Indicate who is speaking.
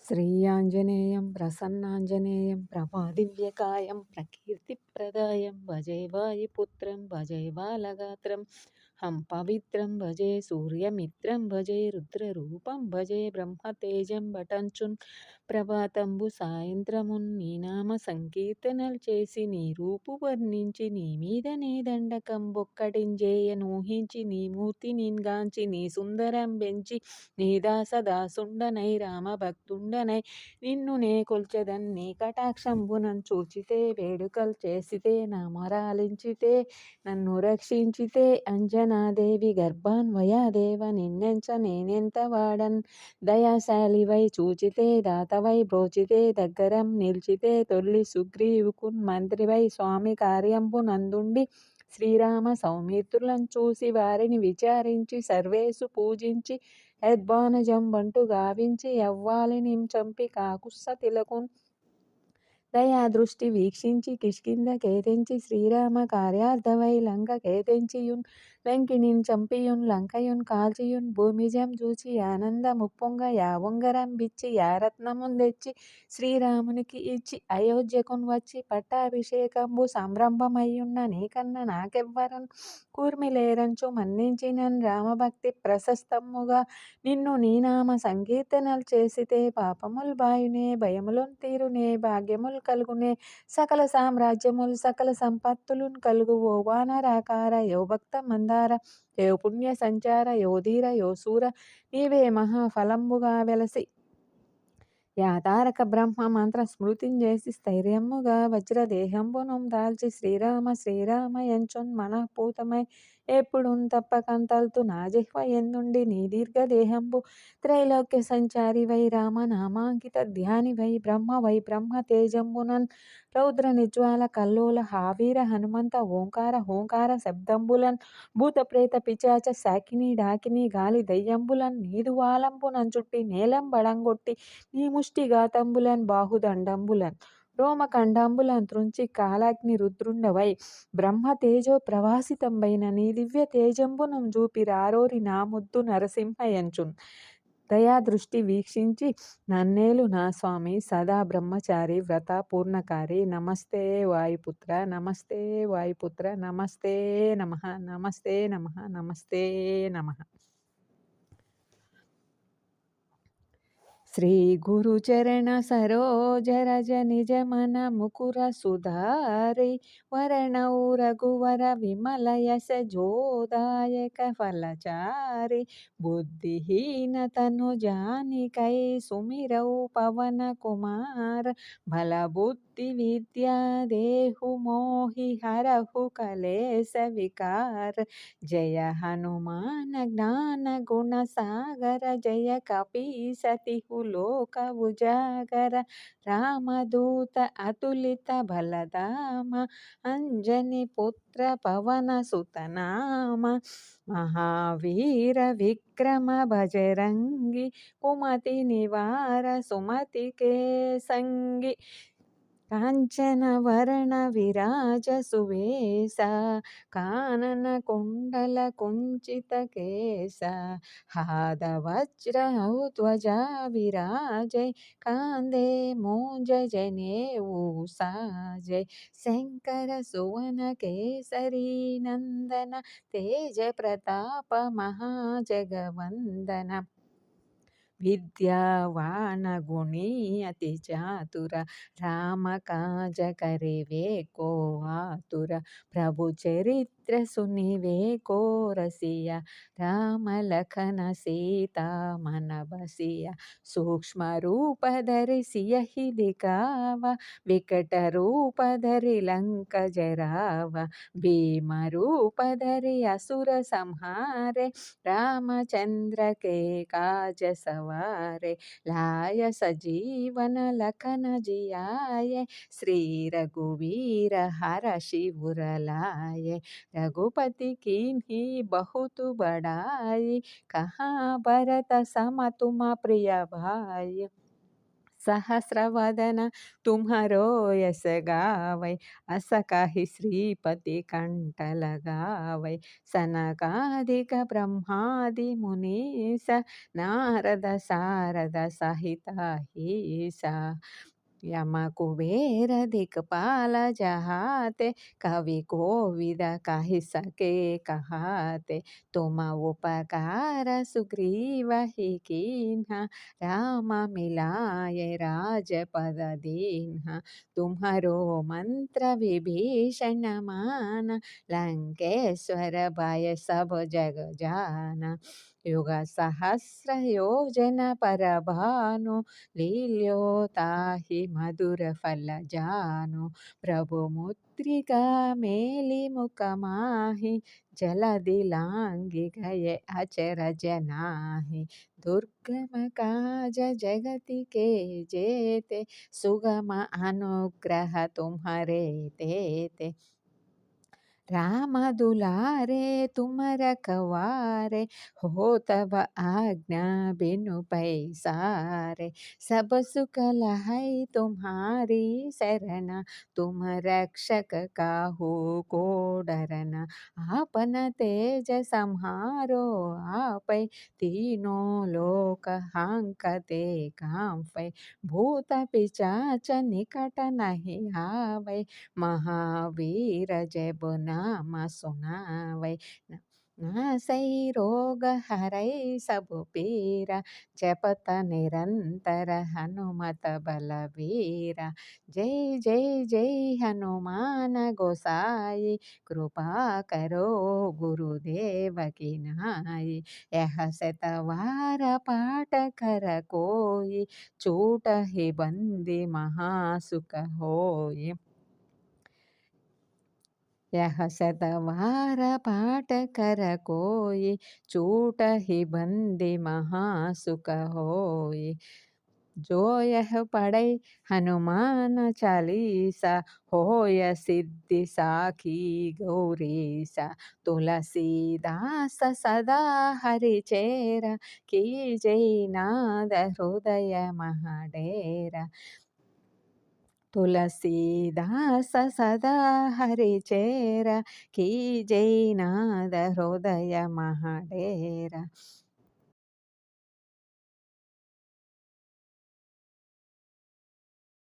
Speaker 1: శ్రీయాంజనేయం ప్రసన్నాంజనేయం ప్రభాదివ్యకాయం ప్రకీర్తిప్రదాయం భజే వాయుపుత్రం భజే బాలగాత్రం హం పవిత్రం భజే సూర్యమిత్రం భజే రుద్రరూపం భజే బ్రహ్మతేజం బటంచున్ ప్రభాతంబు సాయంత్రమున్ నీ నామ సంకీర్తనలు చేసి నీ రూపు వర్ణించి నీ మీదనే దండకం బొక్కటింజేయ నూహించి నీ మూర్తి నిన్గాంచి నీ సుందరం బెంచి నీ దాసదాసుండనై రామభక్తుండనై నిన్ను నే కొల్చెదన్ నీ కటాక్షంబునన్ చూచితే వేడుకలు చేసితే నా మొరాలించితే నన్ను రక్షించితే అంజనాదేవి గర్భాన్వయాదేవ నిన్నెంచ నేనెంత వాడన్ దయాశాలివై చూచితే దాతవై బ్రోచితే దగ్గరం నిల్చితే తొల్లి సుగ్రీవుకున్ మంత్రివై స్వామి కార్యంబు నందుండి శ్రీరామ సౌమిత్రులను చూసి వారిని విచారించి సర్వేసు పూజించి యద్భానుజంబంటు గావించి యవ్వాలినిం చంపి కాకుత్స తిలకున్ దయాదృష్టి వీక్షించి కిష్కింధ కేతించి శ్రీరామ కార్యార్థవై లంక కేతించియున్ లంకినిన్ చంపియున్ లంకయున్ కాల్చియున్ భూమిజం జూచి ఆనంద ముప్పొంగ యావొంగరం బిచ్చి యారత్నమున్ తెచ్చి శ్రీరామునికి ఇచ్చి అయోధ్యకున్ వచ్చి పట్టాభిషేకంబు సంరంభమయ్యున్న నీకన్న నాకెవ్వరన్ కూర్మిలేరంచు మన్నించినన్ రామభక్తి ప్రశస్తముగా నిన్ను నీ నామ సంకీర్తనలు చేసితే పాపముల్ బాయునే భయములున్ తీరునే భాగ్యముల్ కలుగునే సకల సామ్రాజ్యముల్ సకల సంపత్తులున్ కలుగు ఓ వానరాకార యో భక్త మందార యో పుణ్య సంచార యో ధీర యో సూర నీవే మహాఫలంబుగా వెలసి యా తారక బ్రహ్మ మంత్ర స్మృతిని చేసి స్థైర్యముగా వజ్రదేహంబును దాల్చి శ్రీరామ శ్రీరామ ఎంచున్ మనఃపూతమై ఎప్పుడున్ తప్పకంతల్తు నా జిహ్వ ఎందుండి నీ దీర్ఘదేహంబు త్రైలోక్య సంచారి వై రామ నామాంకిత ధ్యాని వై బ్రహ్మ తేజంబునన్ రౌద్ర నిజ్వాల కల్లోల హావీర హనుమంత ఓంకార హోంకార శబ్దంబులన్ భూత ప్రేత పిచాచ శాకిని డాకిని గాలి దయ్యంబులన్ నీదు వాలంబునన్ చుట్టి నేలం బడంగొట్టి నీ ముష్టిఘాతంబులన్ బాహుదండంబులన్ రోమకండంబులన్ త్రుంచి కాలాగ్ని రుద్రుండవై బ్రహ్మ తేజో ప్రవాసితంబైన నీ దివ్య తేజంబును జూపి రారోరి నా ముద్దు నరసింహయంచున్ దయాదృష్టి వీక్షించి నన్నేలు నా స్వామి సదా బ్రహ్మచారి వ్రత పూర్ణకారి నమస్తే వాయుపుత్ర నమస్తే వాయుపుత్ర నమస్తే నమః నమస్తే నమః నమస్తే నమః. శ్రీ గురు చరణ సరోజ రజ నిజ మన ముకుర సుధారి వరణౌ రఘువర విమల యశ జోదాయక ఫలచారి బుద్ధిహీన తను జానికై సుమిరౌ పవన కుమార బల బుద్ధి విద్యా దేహు మోహి హరహు కలేశ వికార జయ హనుమాన జ్ఞాన గుణ సాగర జయ కపీ సతిహు లోక ఉజాగర రామదూత అతులిత బలధామ అంజని పుత్ర పవన సుతనామ మహావీర విక్రమ భజరంగి కుమతి నివార సుమతి కే సంగి కాంచన వర్ణ విరాజ సువేశ కానన కుండల కుంచిత కేశ హాద వజ్ర ధ్వజ విరాజై కాందే మోజ జనేऊ సాజై శంకర సువన కేసరి నందన తేజ ప్రతాప మహాజగవందన విద్యావాన గుణీ అతి చాతుర రామ కాజ కరివే కో ఆతుర ప్రభు చరిత్ర సునివే కో రసియ రామ లఖన సీతా మన బసియ సూక్ష్మ రూప ధరి సియహి దికావ వికట రూప ధరి లంక జరావ భీమ రూప ధరి అసుర సంహారే रामचंद्र के काज सवारे लाय सजीवन लखन जियाये श्री रघुवीर हर शिवर लाये रघुपति कीन्ही बहुत बड़ाई कहाँ भरत सम तुम प्रिय भाई सहस्रवदन तुम्हारो यस गावै, अस काहि श्रीपति कंठ लगावै। सनकादिक ब्रह्मादि मुनीस, नारद सारद सहित ईसा। यम कुबेर दिक्पाल जहाते, कवि कोविद कहि सके कहाते। तुम उपकार सुग्रीव ही कीन्हा, राम मिलाए राजपद दीन्हा। तुम्हरो मंत्र विभीषण माना, लंकेश्वर भय सब जग जाना। युग सहस्र योजन पर भानु, लील्यो ताहि मधुर फल जानु। प्रभु मुद्रिका मेलि मुख माहि, जलधि लांघि गए अचरज नाही। दुर्गम काज जगति के जेते, सुगम अनुग्रह तुम्हरे तेते। राम दुलारे तुम रखवारे, हो तब आज्ञा बिनु पैसारे। सब सुख लहै तुम्हारी सरना, तुम रक्षक काहू को डरना। आपन तेज सम्हारो आपै, तीनों लोक हांकते कांपै। भूत पिशाच निकट नहीं आवै, महावीर जब नाम सुनावै। नासै रोग हरै सब पीरा, जपत निरंतर हनुमत बलवीरा। जय जय जय हनुमान गोसाई, कृपा करो गुरुदेव की नाई। यह शतवार पाठ कर कोई, छूट ही बंदी महासुख होई। यह शतवार पाठ कर कोई, छूट ही बंदी महासुख होई। जो यह पढ़ै हनुमान चालीसा, होय सिद्धि साखी गौरीसा। तुलसीदास सदा हरिचेरा, कीजै नाद हृदय मह डेरा। तुलसीदास सदा हरिचेरा, कीजै नाद हृदय मह डेरा।